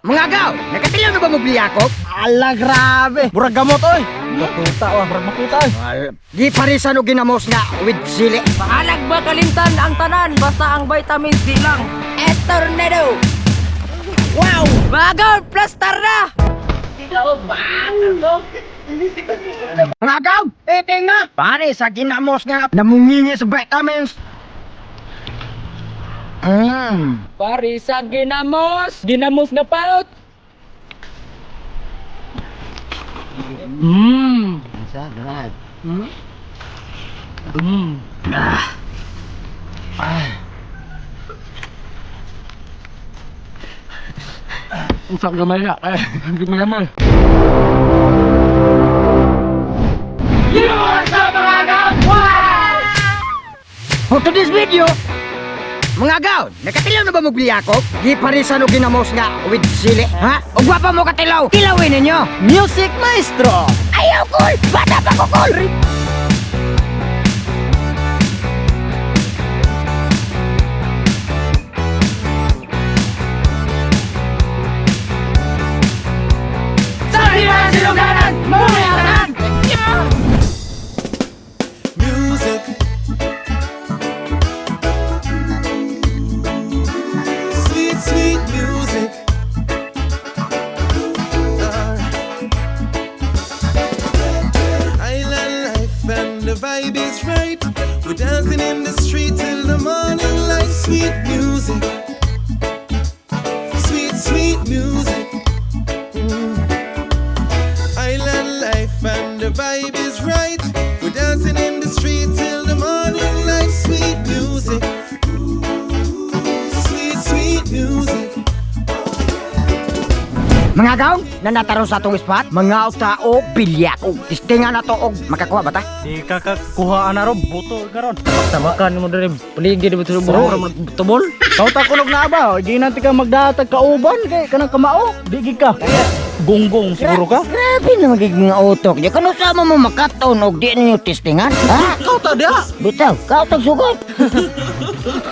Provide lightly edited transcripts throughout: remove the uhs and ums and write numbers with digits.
Mga gaw, nakatilaw na ba mo Bilyakog? Ala, grabe. Murag gamot, oy. Makuta, murag makuta, oy. Di parisan o ginamos nga with sili. Pahalag ba kalimtan ang tanan basta ang vitamins di lang. Tornado. Wow! Magaw, plaster na. Mga gaw, nga! Pare, sa ginamos nga, namungingi sa vitamins. Pari sa ginamos na paut. Sarap. Usap gamay na. Gamay mo. For today's video, mga gaw, nakatilaw na ba mo Bilyakog? Di parisan o ginamos nga with sili. Ha? O gwapa mo katilaw, kilawin ninyo. Music Maestro. Ayaw cool! Bata pa ko cool! Music. Sweet, sweet music. Island life and the vibe is right. We're dancing in the street till the morning light. Sweet music. Sweet, sweet music. Island life and the vibe is right. We're dancing in the street till the morning light. Sweet music. Sweet, sweet music. Mga gaw, nanataron sa atong spot, mga tao, Bilyakog. Tistingan na to og makakuha ba ta? Di kakakuhaan na ro, buto karon. Tamakan mo diri. Paligid di betul bro tubol. Kau takunog na ba? Di nanti ka magdatag kauban kay kanang kamao. Di gid ka. Gonggong siguro ka. Grabe na magiging mga utok niya. Kano sama mo makaton og di ninyo tistingan? Ha? Kau ta dia. Bitaw, kao tag sugot.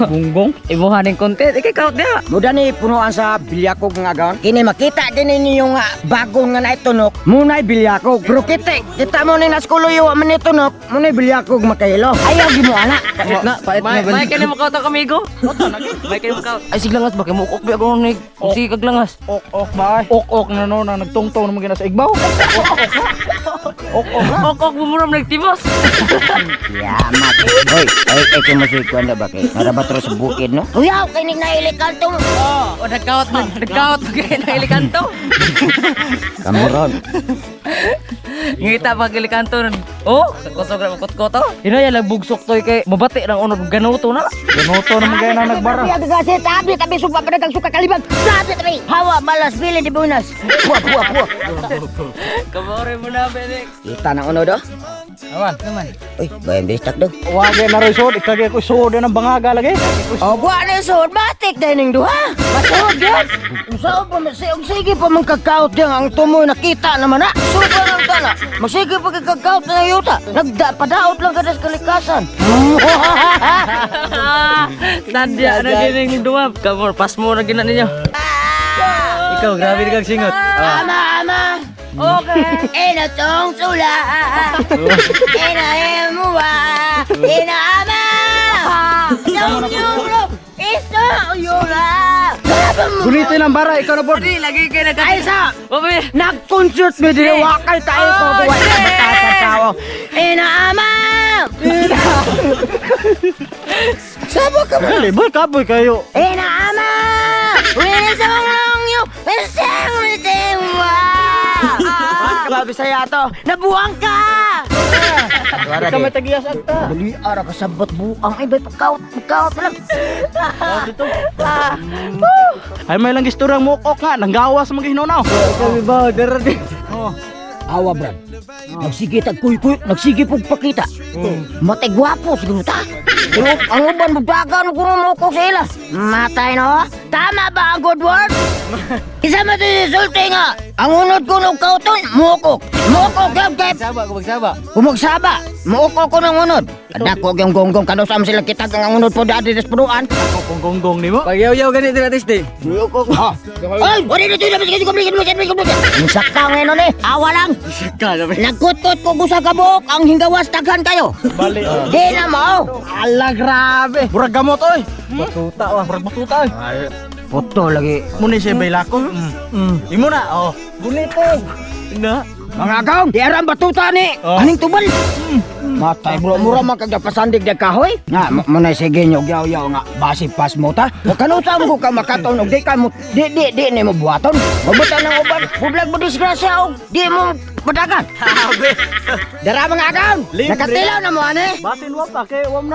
Gonggong. Imuhaning content ikay kaut dia. Muda ni punuan sa Bilyakog nga gaon. Kini makita din ninyo yung bagong nga naitunok. Munay Bilyakog. Pero kita mo ni naskuluyo man ni tunok. Munay Bilyakog makahilo. Ayaw gi mo ana. Na, may kani mo kaut kamigo. May kani mo kaut. Ay siglangas ba kay mo ukok bi ako ni sigag langas. Ok ba? Ok na no na nagtungtong naman gina sa igbaw. Ukok bumuram nagtibos. Yamat. Hoy, ay kumasig ko anda ba kay? Para ba sa bukid no? Uyaw kay ning nailikan tong. O nagkaot kay nailikanto. Kamuron. Ngita pag ilikanto. Oh, kusog ra kot-koto. Inaya lang bugsok toy kay mabati nang unod ganuto na. Ganuto naman kaya na nagbara. Biya gagasi tabi supa pa dagang suka kalibag. Tabi. Hawa malas bili di bonus. Puwa. Kamore mo na benek. Kita nang unod do. Awan, naman. Uy, bayang bistak do. Wage na ro sud, ikagay ko sud ng bangaga lagi. O buwan na sud, batik dahil ning duha. Masud yan. Usaw pa sige pa mong kakaut yan ang tumoy nakita naman na. Supa lang ka na. Magsige pa kakaut na yuta. Nagpadaot lang kadas kalikasan. Sadya na gining duwa. Kamor pas mo na gina ninyo. Ikaw grabe kag singot. Ama. Okay. Ina tong sula. Ina emuwa. Ina ama. Yung bro. Isa yura. Gulitin ang bara, ikaw na po. Di lagi kay nag Ay sa Obe. nag-concert me dire wakay tayo ko buwan sa tao. Ina ama. Sabo ka mo. Libal kaboy kayo. Ina ama. Winisong yo. Winisong grabe saya to. Nabuang ka. Ikaw may tagiyas agta. Dali ara ka sabot buang ay bay pagkaut lang. Dito. Ay may lang istorang mukok nga, nanggawas mga hinonaw. Kami ba daradi. Oh. Awa brad. Nagsige tag kuy, nagsige pug pakita. Matay gwapo siguro ta. Pero ang uban budagan ko mo ko sila. Matay no. Tama ba ang good word? Isa mo ito sulti nga. Ang unod ko ng kauton, muukok. Muukok yung kay... Kumagsaba. Muukok ko ng unod. Kadako yung gonggong kanusam sila kita ang unod po dati des puruan. Kung gonggong ni mo. Pagyaw-yaw ganito na testi. Muukok. Ay, wala na ito na. Sige, ang sakta ngayon eh. Awa lang. Nagkut-kut ko ko sa kabuk. Ang hinggawas taghan kayo. Bali. Di na mo. Ala, grabe. Murag gamot, oy. Batuta, murag batuta, oy. Puto lagi. Muna siya bailako. Imo na, oh. Gunito. Tingnan. Mga agaw, di aram batuta ni. Oh. Aning tubal. Matay bro, mura man kag pasandig de kahoy. Nga, muna sige nyog yaw-yaw nga basi pas mo ta. O kanusam ko ka makaton og di ka mo di ni mo buhaton. Mabutan ng uban, bublag mo disgrasya og di mo padagan. Dara mga agaw, Libre. nakatilaw na mo ane. Batin wa pa kay wam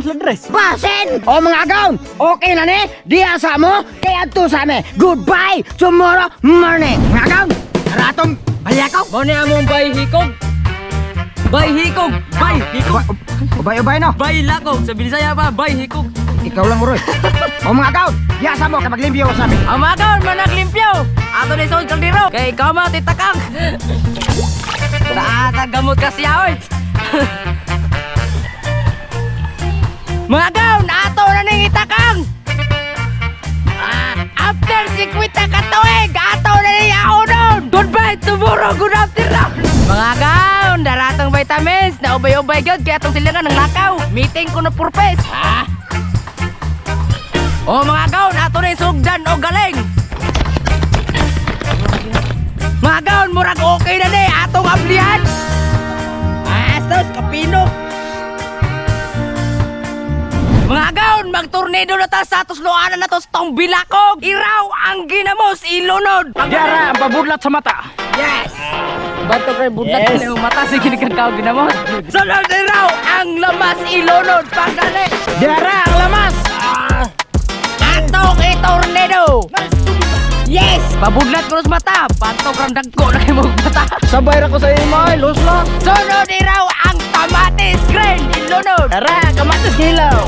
sila dress. Basin! O mga agaw, okay na ni. Di asa mo, kay adto sa me. Goodbye tomorrow morning. Mga agaw, ratong balakaw. Mo ni among bay hikog. Bay hikog. Bay hikog. Ubay-ubay no. Bay lakog. Sa Bisaya pa, bay hikog. Ikaw lang uroy. O mga agaw, di asa mo kapag limpyo sa amin. Ang mga kaon, managlimpyo. Ato na isong kaldero. Kay ikaw mga titakang. Gamot ka siya, oy. Mga kaon, ato na ning itakang. After 50 katuig, ato na ning aunon. Goodbye tomorrow, good afternoon. Mga kaon, daratang vitamins. Na ubay-ubay gyud kaya atong silangan ng lakaw. Meeting ko na purpose. O mga kaon, ato na yung sugdan o galing. Mga kaon, murag okay na ni atong ablihan. Astos, kapino. Mga kaon, magtornado na ta sa atos luanan na to sa tong bilakog. Iraw ang ginamos, ilunod. Diara, ang pabudlat sa mata. Yes! Bato kay budlat Yes. na yung mata, sige ni kang ginamos. Sunod iraw ang lamas, ilunod. Paggali. Diara, ang lamas. Atong tornado. Yes! Pabudlat ko sa mata. Pantok ang dagko na kayo mata. Sabay ra ko sa imo, ay loslo. Sunod iraw ang kamatis green. Ilunod. Tara, kamatis hilaw.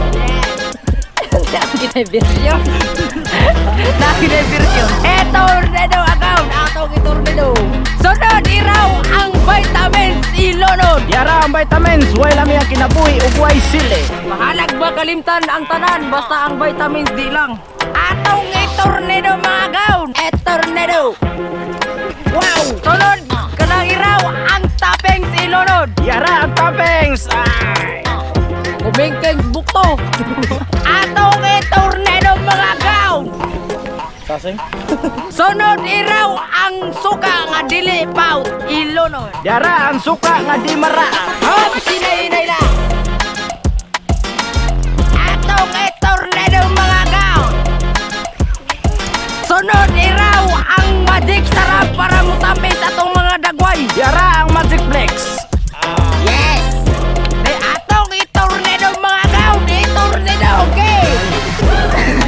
Nakita version. Nakita version. Tornado account. Atong tornado. Sunod iraw ang vitamins. Ilunod. Diara, ang vitamins, way lami ang kinabuhi ug way sili. Mahalag ba kalimtan ang tanan. Basta ang vitamins di lang. Atong tornado mga gaon. Tornado. Wow. Sunod. Kanang iraw ang toppings. Ilunod. Diara, ang toppings. Ay. Kumingking bukto. Atong tornado mga gaon. Tasing. Sunod iraw ang suka nga dili paut. Ilunod. Diara, ang suka nga di mara. Hop, sinay-inay na. Atong tornado mga gaon. Sunod iraw ang magic sarap para mutamis atong mga dagway. Diara, ang magic flex. Yes! Atong tornado mga gaon. Tornado, okay!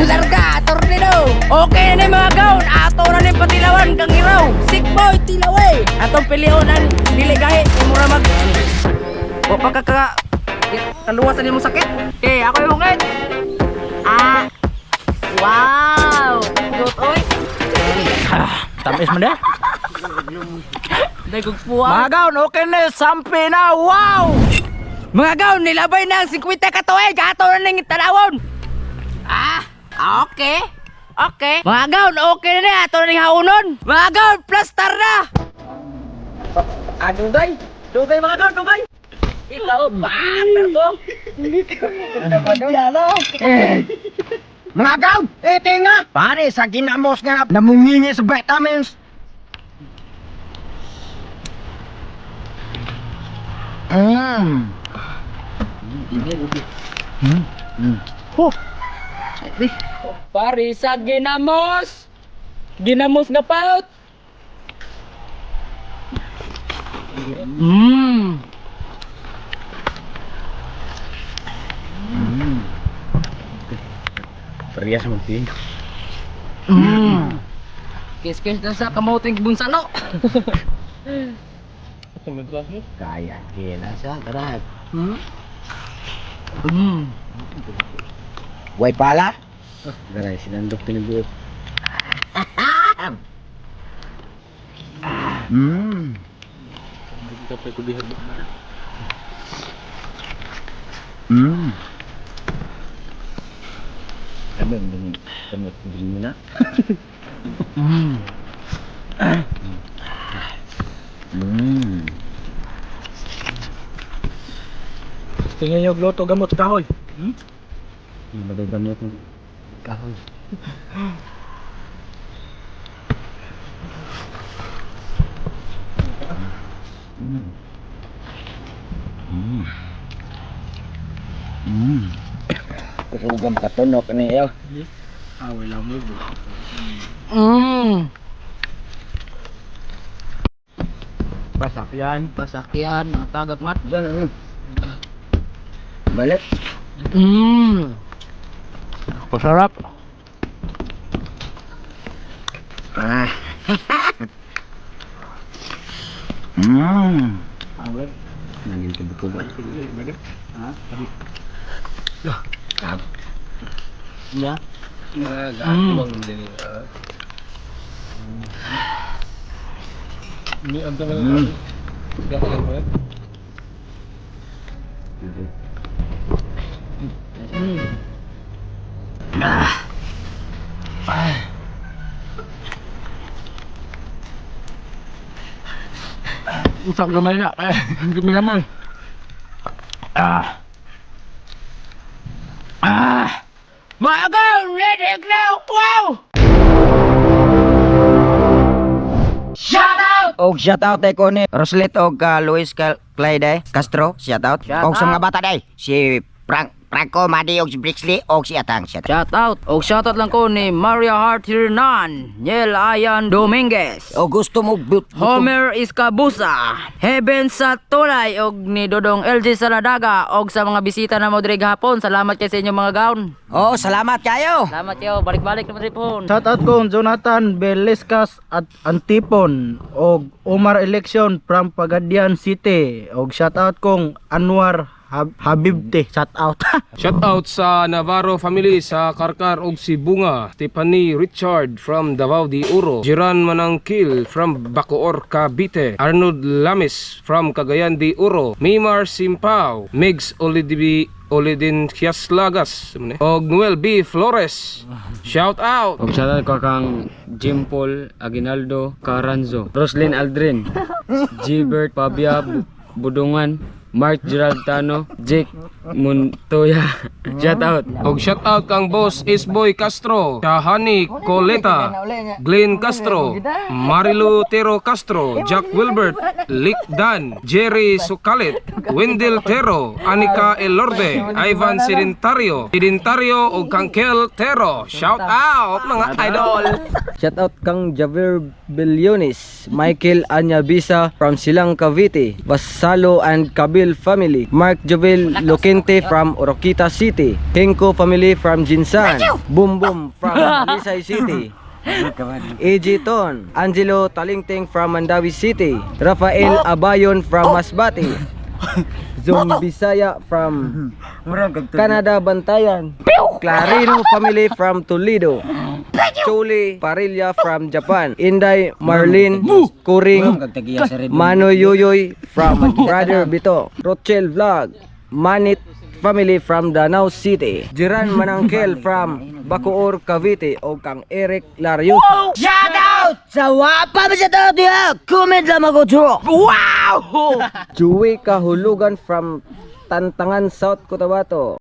Larga, tornado. Okay na mga gaon. Ato na rin patilawan kang iraw. Sick boy, tilaway. Atong pilionan, diligahi. Mura mag... O pagkaka... Kaluwasan mo sakit. Okay, ako yung hungit. Wow! Good, oy. Tamis mo na. Dagog puwa. Mga gaon, okay na, sampi na, wow! Mga gaon, nilabay na ang 50 katuig. Ato na ning tanawon. Okay. Okay. Mga gaon, okay na. Ato na ning haunon. Mga gaon, plaster na. Dugay. Dugay mga gaon, dugay. Ikaw, partner ko. Mga agaw, tinga. Pare, sa ginamos nga namungingi sa vitamins. Pare sa ginamos. Ginamos na paut. Parehas mo, Ting. Kiss-kiss na sa kamuting bunsano. Kaya, gila siya, tara. Way pala? Garay, sinandok tinibuk. Kapay ko dihan. Kami mo na. Tingnan niyo gloto gamot kahoy. Magagamot ng kahoy. Kusugam katunok ni iyo. Away lang mo. Pasakyan, ang tagak mat. Balik. Pasarap. Nangin ka buko ba? Ya. Ini ang tagal. Usap gamay na. Hindi naman. Mga gaon, ready now! Wow! Og shoutout day ko ni Roslet og Luis Clyde Castro, shoutout. Shoutout. Og sa mga bata day, si Franco Madi og si Brixley og si Atang, shoutout. Shoutout. O shoutout lang ko ni Maria Hart Hernan, Niel Ayan Dominguez, O gusto mo Homer Iscabusa, Heaven sa Tulay, og ni Dodong LG Saladaga, og sa mga bisita na mo diri gahapon. Salamat kay sa inyo mga gaon. Oh, salamat kayo. Salamat kayo. Balik-balik naman po. Shoutout ko Jonathan Belescas at Antipon og Omar Election from Pagadian City og shoutout kong Anwar Habibte, shoutout. Shoutout sa Navarro family sa Karkar og si Bunga, Tiffany Richard from Davao de Oro, Jiran Manangkil from Bacoor, Cavite, Arnold Lamis from Cagayan de Oro, Mimar Simpao, Migs Olidin Kiaslagas, og Noel B. Flores. Shout out! Og shoutout ko kang Jim Paul Aguinaldo Caranzo, Roslyn Aldrin, Gilbert Pabia Budungan, Mark Gerald Tano, Jake Montoya. Shout out. Og shout out kang boss Isboy Castro, Shahani Coleta, Glenn Castro, Marilu Tero Castro, Jack Wilbert, Lick Dan, Jerry Sukalit, Wendell Tero, Anika Elorde, Ivan Sedentario og kang Kel Tero. Shout out mga idol. Shoutout kang Javier Bilyonis, Michael Anyabisa from Silang Cavite, Basalo and Kabil family, Mark Jovel Lokente from Oroquita City, Henko family from Jinsan, Boom Boom from Lisay City, AJ Ton, Angelo Talingting from Mandawi City, Rafael Abayon from Masbate, Zong Bisaya from Canada Bantayan, Clarino family from Toledo, Chole Parilla from Japan, Inday Marlene Kuring, Mano Yoyoy from Brother Bito, Rochelle Vlog, Manit family from Danau City, Jiran Manangkel from Bacoor, Cavite, o kang Eric Larios. Shoutout sa wapa ba shoutout ya. Comment lang ako to. Wow! Joey Kahulugan from Tantangan, South Cotabato.